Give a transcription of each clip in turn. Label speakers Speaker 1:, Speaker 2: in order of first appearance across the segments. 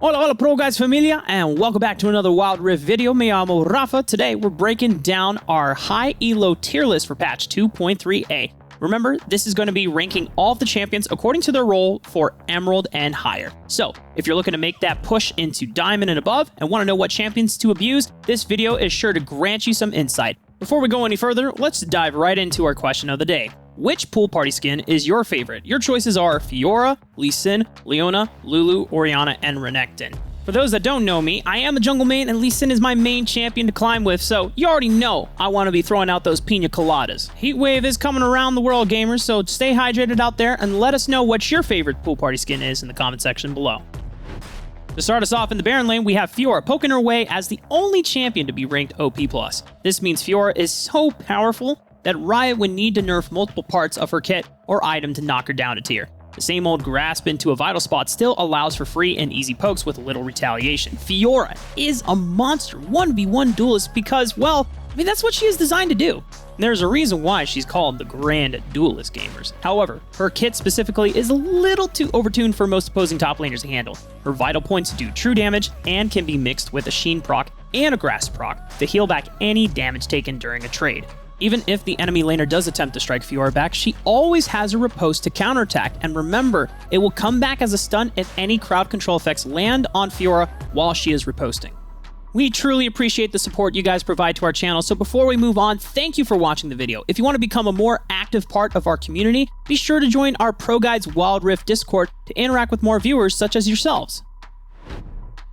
Speaker 1: Hola, hola, ProGuides familia, and welcome back to another Wild Rift video. Me llamo Rafa. Today, we're breaking down our high ELO tier list for patch 2.3a. Remember, this is going to be ranking all of the champions according to their role for Emerald and higher. So, if you're looking to make that push into Diamond and above and want to know what champions to abuse, this video is sure to grant you some insight. Before we go any further, let's dive right into our question of the day. Which pool party skin is your favorite? Your choices are Fiora, Lee Sin, Leona, Lulu, Orianna, and Renekton. For those that don't know me, I am a jungle main and Lee Sin is my main champion to climb with, so you already know I want to be throwing out those pina coladas. Heatwave is coming around the world, gamers, so stay hydrated out there and let us know what your favorite pool party skin is in the comment section below. To start us off in the Baron lane, we have Fiora poking her way as the only champion to be ranked OP+. This means Fiora is so powerful that Riot would need to nerf multiple parts of her kit or item to knock her down a tier. The same old grasp into a vital spot still allows for free and easy pokes with little retaliation. Fiora is a monster 1v1 duelist because, well, that's what she is designed to do. And there's a reason why she's called the Grand Duelist, gamers. However, her kit specifically is a little too overtuned for most opposing top laners to handle. Her vital points do true damage and can be mixed with a Sheen proc and a Grasp proc to heal back any damage taken during a trade. Even if the enemy laner does attempt to strike Fiora back, she always has a riposte to counterattack, and remember, it will come back as a stun if any crowd control effects land on Fiora while she is riposting. We truly appreciate the support you guys provide to our channel, so before we move on, thank you for watching the video. If you want to become a more active part of our community, be sure to join our ProGuides Wild Rift Discord to interact with more viewers such as yourselves.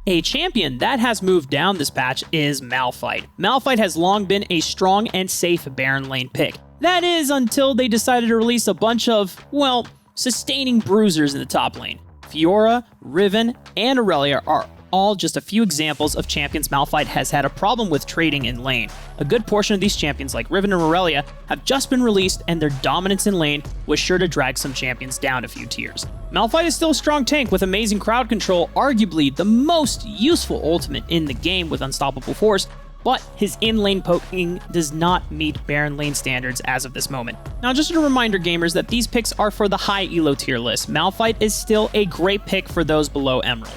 Speaker 1: A champion that has moved down this patch is Malphite. Malphite has long been a strong and safe Baron lane pick. That is until they decided to release a bunch of, well, sustaining bruisers in the top lane. Fiora, Riven, and Aurelia are all just a few examples of champions Malphite has had a problem with trading in lane. A good portion of these champions like Riven and Aurelia have just been released, and their dominance in lane was sure to drag some champions down a few tiers. Malphite is still a strong tank with amazing crowd control, arguably the most useful ultimate in the game with Unstoppable Force, but his in-lane poking does not meet Baron lane standards as of this moment. Now, just a reminder, gamers, that these picks are for the high ELO tier list. Malphite is still a great pick for those below Emerald.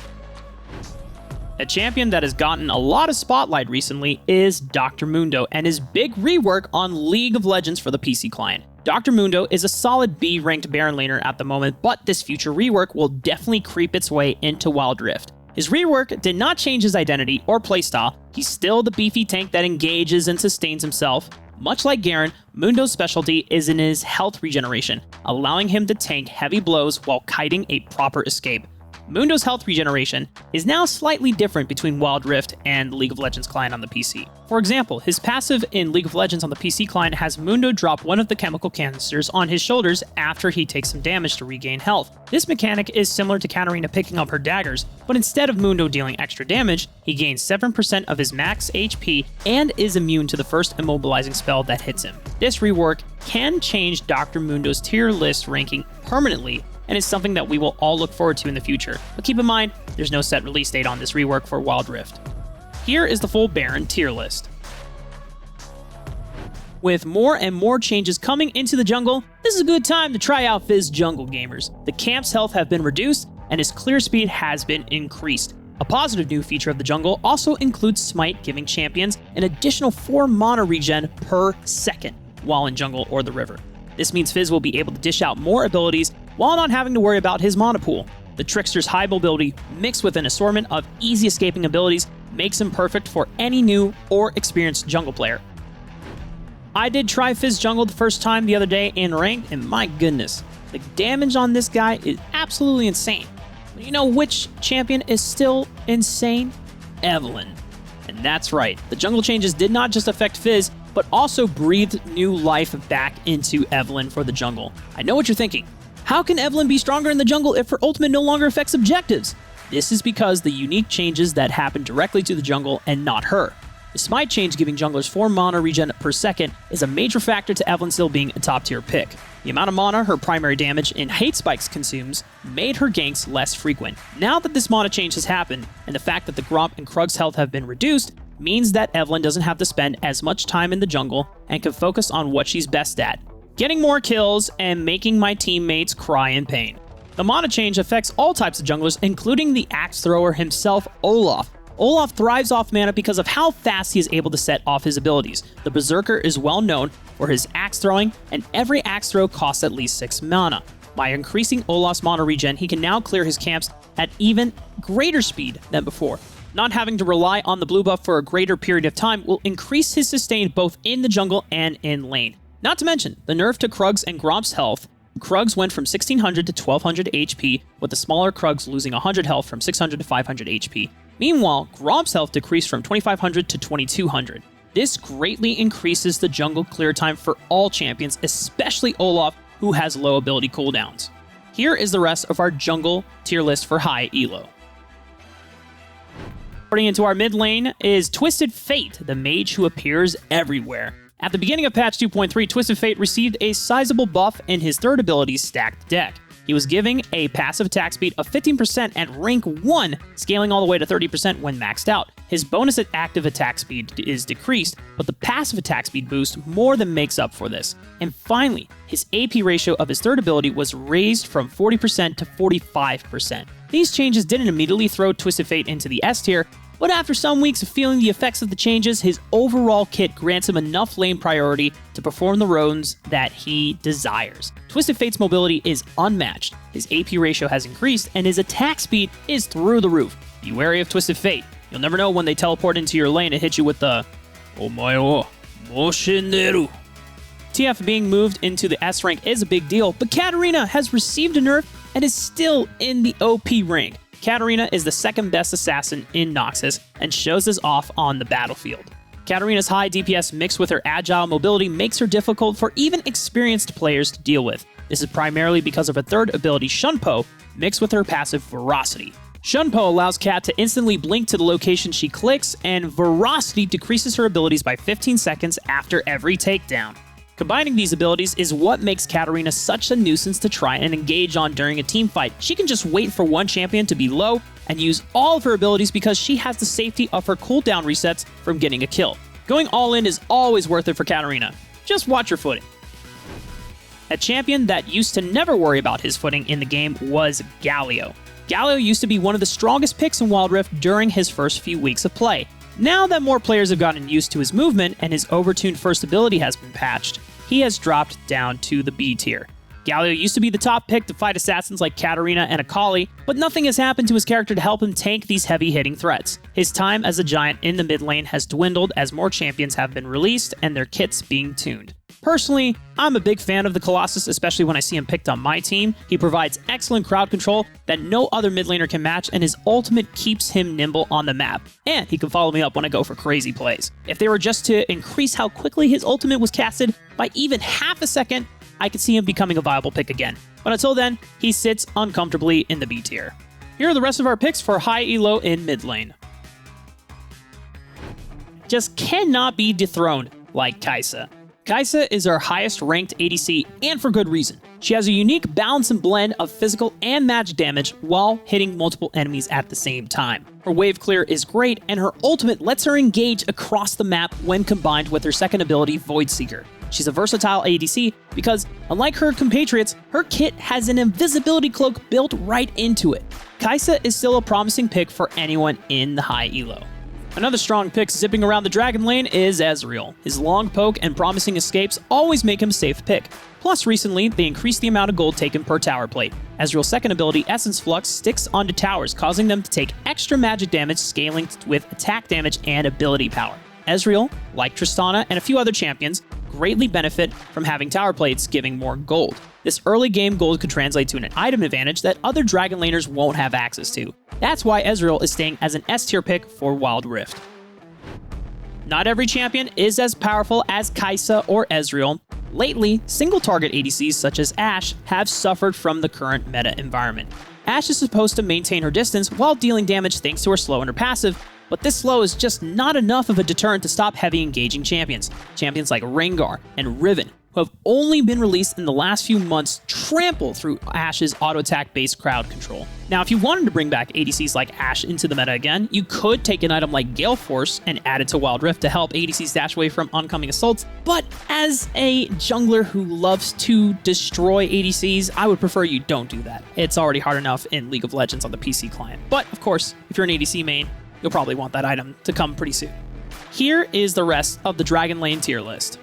Speaker 1: A champion that has gotten a lot of spotlight recently is Dr. Mundo and his big rework on League of Legends for the PC client. Dr. Mundo is a solid B-ranked Baron laner at the moment, but this future rework will definitely creep its way into Wild Rift. His rework did not change his identity or playstyle. He's still the beefy tank that engages and sustains himself. Much like Garen, Mundo's specialty is in his health regeneration, allowing him to tank heavy blows while kiting a proper escape. Mundo's health regeneration is now slightly different between Wild Rift and League of Legends client on the PC. For example, his passive in League of Legends on the PC client has Mundo drop one of the chemical canisters on his shoulders after he takes some damage to regain health. This mechanic is similar to Katarina picking up her daggers, but instead of Mundo dealing extra damage, he gains 7% of his max HP and is immune to the first immobilizing spell that hits him. This rework can change Dr. Mundo's tier list ranking permanently, and is something that we will all look forward to in the future. But keep in mind, there's no set release date on this rework for Wild Rift. Here is the full Baron tier list. With more and more changes coming into the jungle, this is a good time to try out Fizz jungle, gamers. The camp's health have been reduced, and his clear speed has been increased. A positive new feature of the jungle also includes Smite, giving champions an additional 4 mana regen per second while in jungle or the river. This means Fizz will be able to dish out more abilities while not having to worry about his mana pool. The Trickster's high mobility, mixed with an assortment of easy escaping abilities, makes him perfect for any new or experienced jungle player. I did try Fizz jungle the first time the other day in ranked, and my goodness, the damage on this guy is absolutely insane. But you know which champion is still insane? Evelynn. And that's right, the jungle changes did not just affect Fizz, but also breathed new life back into Evelynn for the jungle. I know what you're thinking. How can Evelynn be stronger in the jungle if her ultimate no longer affects objectives? This is because the unique changes that happen directly to the jungle and not her. The Smite change giving junglers 4 mana regen per second is a major factor to Evelynn still being a top tier pick. The amount of mana her primary damage in hate spikes consumes made her ganks less frequent. Now that this mana change has happened, and the fact that the Gromp and Krug's health have been reduced, means that Evelynn doesn't have to spend as much time in the jungle and can focus on what she's best at, getting more kills and making my teammates cry in pain. The mana change affects all types of junglers, including the axe thrower himself, Olaf. Olaf thrives off mana because of how fast he is able to set off his abilities. The Berserker is well known for his axe throwing, and every axe throw costs at least 6 mana. By increasing Olaf's mana regen, he can now clear his camps at even greater speed than before. Not having to rely on the blue buff for a greater period of time will increase his sustain both in the jungle and in lane. Not to mention, the nerf to Krug's and Gromp's health. Krugs went from 1600 to 1200 HP, with the smaller Krugs losing 100 health from 600 to 500 HP. Meanwhile, Gromp's health decreased from 2500 to 2200. This greatly increases the jungle clear time for all champions, especially Olaf, who has low ability cooldowns. Here is the rest of our jungle tier list for high elo. Starting into our mid lane is Twisted Fate, the mage who appears everywhere. At the beginning of patch 2.3, Twisted Fate received a sizable buff in his third ability, Stacked Deck. He was giving a passive attack speed of 15% at rank 1, scaling all the way to 30% when maxed out. His bonus at active attack speed is decreased, but the passive attack speed boost more than makes up for this. And finally, his AP ratio of his third ability was raised from 40% to 45%. These changes didn't immediately throw Twisted Fate into the S tier, but after some weeks of feeling the effects of the changes, his overall kit grants him enough lane priority to perform the roles that he desires. Twisted Fate's mobility is unmatched, his AP ratio has increased, and his attack speed is through the roof. Be wary of Twisted Fate. You'll never know when they teleport into your lane and hit you with the Omae wo moshinderu. TF being moved into the S rank is a big deal, but Katarina has received a nerf and is still in the OP rank. Katarina is the second best assassin in Noxus and shows this off on the battlefield. Katarina's high DPS mixed with her agile mobility makes her difficult for even experienced players to deal with. This is primarily because of her third ability, Shunpo, mixed with her passive Veracity. Shunpo allows Kat to instantly blink to the location she clicks, and Veracity decreases her abilities by 15 seconds after every takedown. Combining these abilities is what makes Katarina such a nuisance to try and engage on during a team fight. She can just wait for one champion to be low and use all of her abilities because she has the safety of her cooldown resets from getting a kill. Going all in is always worth it for Katarina. Just watch your footing. A champion that used to never worry about his footing in the game was Galio. Galio used to be one of the strongest picks in Wild Rift during his first few weeks of play. Now that more players have gotten used to his movement and his overtuned first ability has been patched, he has dropped down to the B tier. Galio used to be the top pick to fight assassins like Katarina and Akali, but nothing has happened to his character to help him tank these heavy-hitting threats. His time as a giant in the mid lane has dwindled as more champions have been released and their kits being tuned. Personally, I'm a big fan of the Colossus, especially when I see him picked on my team. He provides excellent crowd control that no other mid laner can match, and his ultimate keeps him nimble on the map. And he can follow me up when I go for crazy plays. If they were just to increase how quickly his ultimate was casted by even half a second, I could see him becoming a viable pick again. But until then, he sits uncomfortably in the B tier. Here are the rest of our picks for high elo in mid lane. Just cannot be dethroned like Kai'Sa. Kai'Sa is our highest ranked ADC, and for good reason. She has a unique balance and blend of physical and magic damage while hitting multiple enemies at the same time. Her wave clear is great, and her ultimate lets her engage across the map when combined with her second ability, Void Seeker. She's a versatile ADC because, unlike her compatriots, her kit has an invisibility cloak built right into it. Kai'Sa is still a promising pick for anyone in the high elo. Another strong pick zipping around the dragon lane is Ezreal. His long poke and promising escapes always make him a safe pick. Plus, recently, they increased the amount of gold taken per tower plate. Ezreal's second ability, Essence Flux, sticks onto towers, causing them to take extra magic damage, scaling with attack damage and ability power. Ezreal, like Tristana and a few other champions, greatly benefit from having tower plates giving more gold. This early game gold could translate to an item advantage that other dragon laners won't have access to. That's why Ezreal is staying as an S tier pick for Wild Rift. Not every champion is as powerful as Kai'Sa or Ezreal. Lately, single target ADCs such as Ashe have suffered from the current meta environment. Ashe is supposed to maintain her distance while dealing damage thanks to her slow and her passive, but this slow is just not enough of a deterrent to stop heavy engaging champions. Champions like Rengar and Riven who have only been released in the last few months trample through Ashe's auto-attack based crowd control. Now, if you wanted to bring back ADCs like Ashe into the meta again, you could take an item like Gale Force and add it to Wild Rift to help ADCs dash away from oncoming assaults, but as a jungler who loves to destroy ADCs, I would prefer you don't do that. It's already hard enough in League of Legends on the PC client. But, of course, if you're an ADC main, you'll probably want that item to come pretty soon. Here is the rest of the Dragon Lane tier list.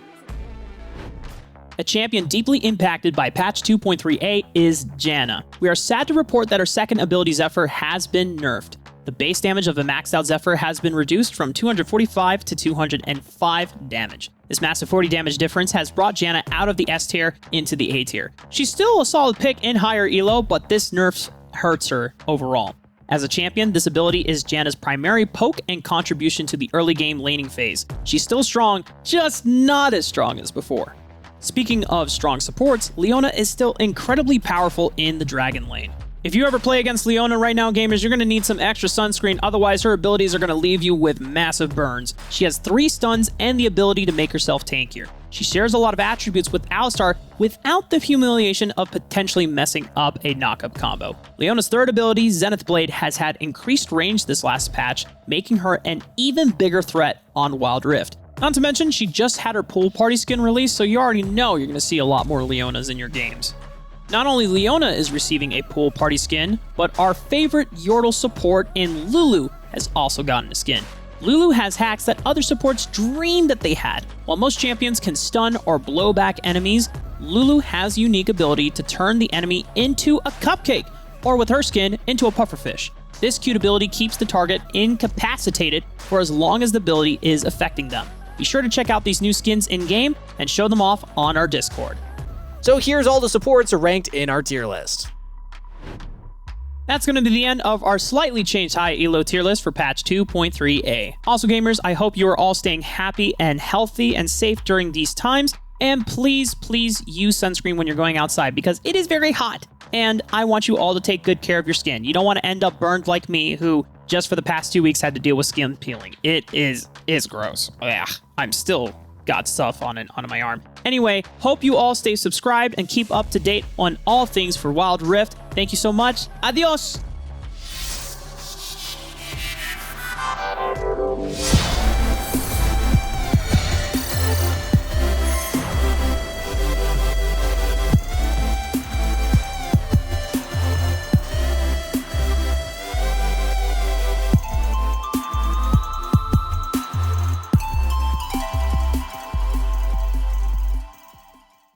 Speaker 1: A champion deeply impacted by patch 2.3a is Janna. We are sad to report that her second ability Zephyr has been nerfed. The base damage of a maxed out Zephyr has been reduced from 245 to 205 damage. This massive 40 damage difference has brought Janna out of the S tier into the A tier. She's still a solid pick in higher elo, but this nerf hurts her overall. As a champion, this ability is Janna's primary poke and contribution to the early game laning phase. She's still strong, just not as strong as before. Speaking of strong supports, Leona is still incredibly powerful in the Dragon Lane. If you ever play against Leona right now, gamers, you're going to need some extra sunscreen, otherwise her abilities are going to leave you with massive burns. She has 3 stuns and the ability to make herself tankier. She shares a lot of attributes with Alistar without the humiliation of potentially messing up a knockup combo. Leona's third ability, Zenith Blade, has had increased range this last patch, making her an even bigger threat on Wild Rift. Not to mention, she just had her pool party skin released, so you already know you're going to see a lot more Leonas in your games. Not only Leona is receiving a pool party skin, but our favorite Yordle support in Lulu has also gotten a skin. Lulu has hacks that other supports dreamed that they had. While most champions can stun or blow back enemies, Lulu has a unique ability to turn the enemy into a cupcake, or with her skin, into a pufferfish. This cute ability keeps the target incapacitated for as long as the ability is affecting them. Be sure to check out these new skins in-game and show them off on our Discord.
Speaker 2: So here's all the supports ranked in our tier list.
Speaker 1: That's going to be the end of our slightly changed high elo tier list for patch 2.3a. Also, gamers, I hope you are all staying happy and healthy and safe during these times. And please, please use sunscreen when you're going outside because it is very hot. And I want you all to take good care of your skin. You don't want to end up burned like me, who just for the past 2 weeks had to deal with skin peeling. It's gross. Ugh, I'm still got stuff on my arm. Anyway, hope you all stay subscribed and keep up to date on all things for Wild Rift. Thank you so much. Adios!